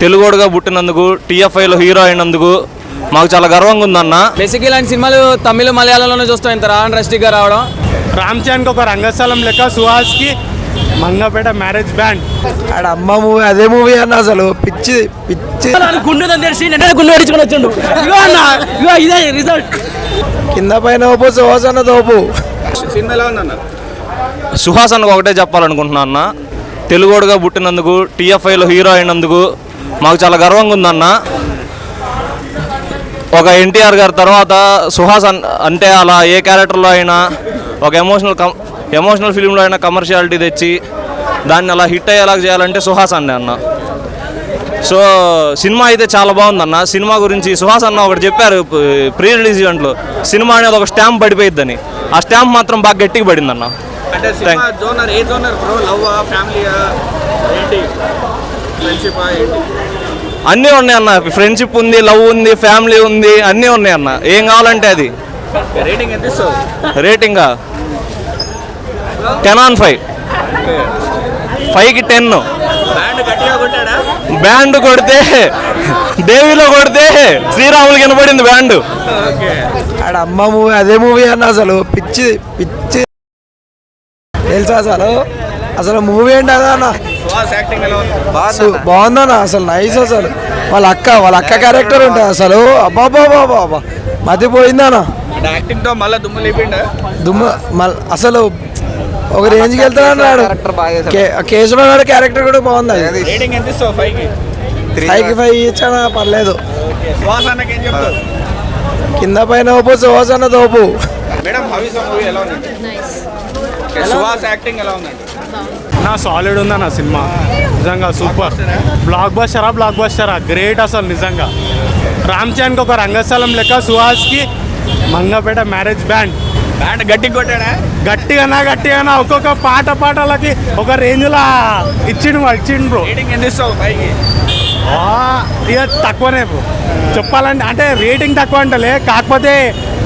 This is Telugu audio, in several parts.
తెలుగోడుగా పుట్టినందుకు, టీఎఫ్ఐలో హీరో అయినందుకు మాకు చాలా గర్వంగా ఉందన్న. బేసిక్ ఇలాంటి సినిమాలు తమిళ మలయాళంలోనే చూస్తాం. ఇంత డ్రస్టిక్గా రావడం. రామ్ చరణ్కి ఒక రంగస్థలం లెక్క, సుహాస్కి మంగపేట మ్యారేజ్ బ్యాండ్. ఆడ అమ్మ మూవీ అదే మూవీ అన్న, అసలు పిచ్చి పిచ్చి కింద పైన ఓపు సుహాస్ అన్న తోపు. సుహాస్ అన్నకు ఒకటే చెప్పాలనుకుంటున్నా అన్న, తెలుగోడుగా పుట్టినందుకు, టీఎఫ్ఐలో హీరో అయినందుకు మాకు చాలా గర్వంగా ఉందన్న. ఒక ఎన్టీఆర్ గారి తర్వాత సుహాస్ అంటే అలా ఏ క్యారెక్టర్లో అయినా ఒక ఎమోషనల్ ఫిలింలో అయినా కమర్షియాలిటీ తెచ్చి దాన్ని అలా హిట్ అయ్యేలాగా చేయాలంటే సుహాస్ అన్న. సో సినిమా అయితే చాలా బాగుందన్న. సినిమా గురించి సుహాస్ అన్న ఒకటి చెప్పారు ప్రీ రిలీజ్ ఈవెంట్లో, సినిమా అనేది ఒక స్టాంప్ పడిపోయిద్దని. ఆ స్టాంప్ మాత్రం బాగా గట్టిగా పడిందన్న. అన్నీ ఉన్నాయి అన్న. ఫ్రెండ్షిప్ ఉంది, లవ్ ఉంది, ఫ్యామిలీ ఉంది, అన్నీ ఉన్నాయి అన్న. ఏం కావాలంటే అది. రేటింగా 10/5. 5కి 10. బ్యాండ్ కొడితే దేవిలో కొడితే శ్రీరాములు కనపడింది బ్యాండ్. ఆడ అమ్మ మూవీ అదే మూవీ అన్న, అసలు పిచ్చి పిచ్చి తెలుసా అసలు. అసలు మూవీ ఏంటి అదా అన్న, బాగుందన్న. అసలు నైస్. అసలు వాళ్ళ అక్క క్యారెక్టర్ ఉంటుంది అసలు. అబ్బాబాబాబా మతిపోయిందన్న. అసలు ఒక రేంజ్కి వెళ్తాడు. కేశవ గారి క్యారెక్టర్ కూడా బాగుంది. 5కి 5 ఇచ్చానా పర్లేదు. కింద పైన ఓపు సుహాస్ అన్న తోపు. నా సాలిడ్ ఉందన్న సినిమా, నిజంగా సూపర్. బ్లాక్ బస్టరా గ్రేట్ అసలు నిజంగా. రామ్ చరణ్కి ఒక రంగస్థలం లెక్క, సుహాస్కి మంగపేట మ్యారేజ్ బ్యాండ్. గట్టిగా ఒక్కొక్క పాటలకి ఒక రేంజ్లా ఇచ్చిండు బ్రో. ఇక తక్కువనే చెప్పాలంటే, అంటే రేటింగ్ తక్కువ అంటలే, కాకపోతే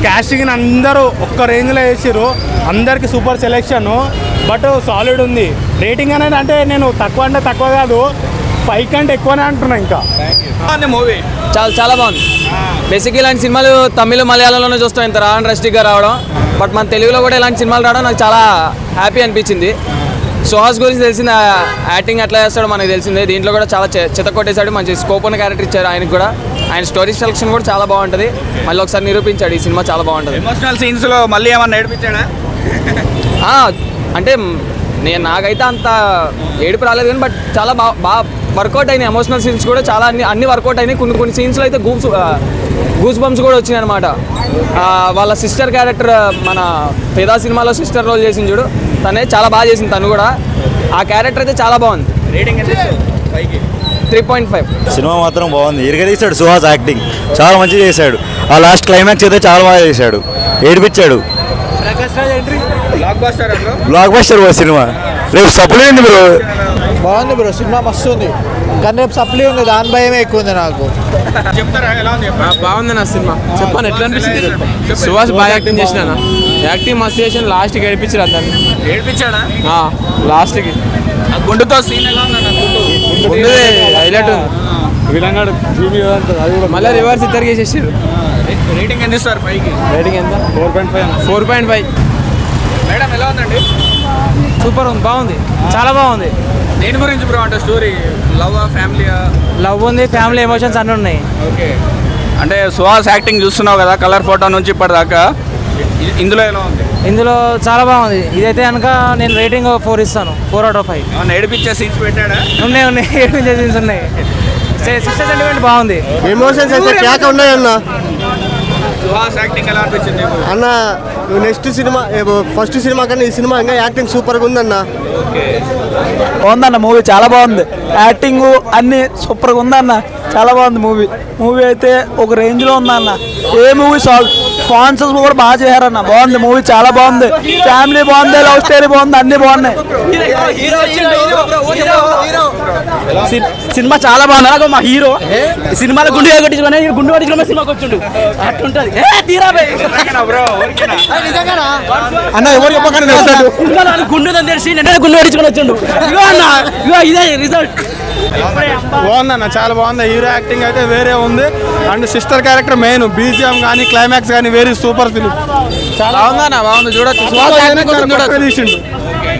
క్యాస్టింగ్ అందరూ ఒక్క రేంజ్లో వేసారు. అందరికి సూపర్ సెలెక్షన్, బట్ సాలిడ్ ఉంది. రేటింగ్ అనేది అంటే నేను తక్కువ కాదు, 5 కంటే ఎక్కువనే అంటున్నా. ఇంకా మూవీ చాలా బాగుంది. బేసిక్ ఇలాంటి సినిమాలు తమిళ మలయాళంలోనే చూస్తాం. ఇంత డ్రస్టిక్గా రావడం. బట్ మన తెలుగులో కూడా ఇలాంటి సినిమాలు రావడం నాకు చాలా హ్యాపీ అనిపించింది. సుహాస్ గురించి తెలిసింది, యాక్టింగ్ ఎట్లా చేస్తాడో మనకు తెలిసిందే. దీంట్లో కూడా చాలా చెత్త కొట్టేశాడు. మంచి స్కోప్ ఉన్న క్యారెక్టర్ ఇచ్చారు ఆయనకు కూడా. ఆయన స్టోరీ సెలక్షన్ కూడా చాలా బాగుంటుంది. మళ్ళీ ఒకసారి నిరూపించాడు. ఈ సినిమా చాలా బాగుంటుంది. ఎమోషనల్ సీన్స్లో మళ్ళీ ఏమన్నా ఏడిపించాడా? అంటే నాకైతే అంత ఏడుపు రాలేదు కానీ, బట్ చాలా బాగా వర్కౌట్ అయినాయి. ఎమోషనల్ సీన్స్ కూడా చాలా అన్ని వర్కౌట్ అయినాయి. కొన్ని సీన్స్లో అయితే గూస్ బంప్స్ కూడా వచ్చినాయి అనమాట. వాళ్ళ సిస్టర్ క్యారెక్టర్, మన ఫిదా సినిమాలో సిస్టర్ రోల్ చేసింది చూడు, తనే చాలా బాగా చేసింది. తను కూడా ఆ క్యారెక్టర్ అయితే చాలా బాగుంది. రేటింగ్ 3.5. సినిమా మాత్రం బాగుంది. ఇరగదీశాడు సుహాస్, యాక్టింగ్ చాలా మంచిగా చేశాడు. ఆ లాస్ట్ క్లైమాక్స్ అయితే చాలా బాగా చేశాడు, ఏడిపించాడు. బ్లాక్ బస్టర్ సినిమా. రేపు సప్లై ఉంది బ్రో. బాగుంది బ్రో, సినిమా మస్తు ఉంది. కానీ రేపు సప్లై ఉంది, దాని భయమే ఎక్కువ ఉంది నాకు. బాగుంది నా సినిమా. చెప్పాను ఎట్లా అనిపిస్తుంది. సుహాస్ బాగా యాక్టింగ్ చేసినా. యాక్టింగ్ మస్తు చేసిన. లాస్ట్కి ఏడిపించారు అందరిని. ఏడిపించాడా? లాస్ట్కి గుండుతో సీన్ ఎలా ఉందన్న? హైలైట్ ఉంది. మళ్ళీ రివర్స్ ఇద్దరికి వేసేసారు. రేటింగ్ ఎంత ఇస్తారు? 5కి రేటింగ్ ఎంత? 4.5. మేడం ఎలా ఉందండి? సూపర్ ఉంది, బాగుంది, చాలా బాగుంది. దేని గురించి బ్రో? అంటే స్టోరీ ఫ్యామిలీ లవ్ ఉంది, ఫ్యామిలీ ఎమోషన్స్ అన్నీ ఉన్నాయి. ఓకే. అంటే సుహాస్ యాక్టింగ్ చూస్తున్నావు కదా, కలర్ ఫోటో నుంచి ఇప్పటిదాకా, ఇందులో ఎలా ఉంది? ఇందులో చాలా బాగుంది. ఇదైతే కనుక నేను రేటింగ్ 4 ఇస్తాను. 4/5. ఏడిపించే సీన్స్ పెట్టాడా? ఉన్నాయి ఏడిపించే సీన్స్ ఉన్నాయి. సిస్టర్ సెంటిమెంట్ బాగుంది. ఎమోషన్స్ అయితే క్యాక ఉన్నాయన్న. సుహాస్ యాక్టింగ్ ఎలా అనిపించింది అన్న? నెక్స్ట్ సినిమా, ఫస్ట్ సినిమా కన్నా ఈ సినిమా ఇంకా యాక్టింగ్ సూపర్గా ఉందన్న. బాగుందన్న మూవీ, చాలా బాగుంది. యాక్టింగ్ అన్ని సూపర్గా ఉందన్న, చాలా బాగుంది మూవీ అయితే ఒక రేంజ్లో ఉందన్న. ఏ మూవీ స్పాన్సర్స్ కూడా బాగా చేశారన్న. బాగుంది మూవీ, చాలా బాగుంది. ఫ్యామిలీ బాగుంది, లవ్ స్టోరీ బాగుంది, అన్ని బాగున్నాయి. సినిమా చాలా బాగుంది. అలాగే మా హీరో సినిమాలో గుండు కొట్టించుకుని సినిమాకి వచ్చిండు అట్లుంటది. అన్న ఎవరు చెప్పకుండా గుండు తెలిసి గుండు కొట్టించుకొని వచ్చిండు. ఇదే రిజల్ట్. బాగుందన్న, చాలా బాగుంది. హీరో యాక్టింగ్ అయితే వేరే ఉంది. And sister character main, BGM కానీ క్లైమాక్స్ కానీ వెరీ సూపర్ ఫిలిం. చాలా బాగుందన్న, బాగుంది, చూడొచ్చు. తీసిండు.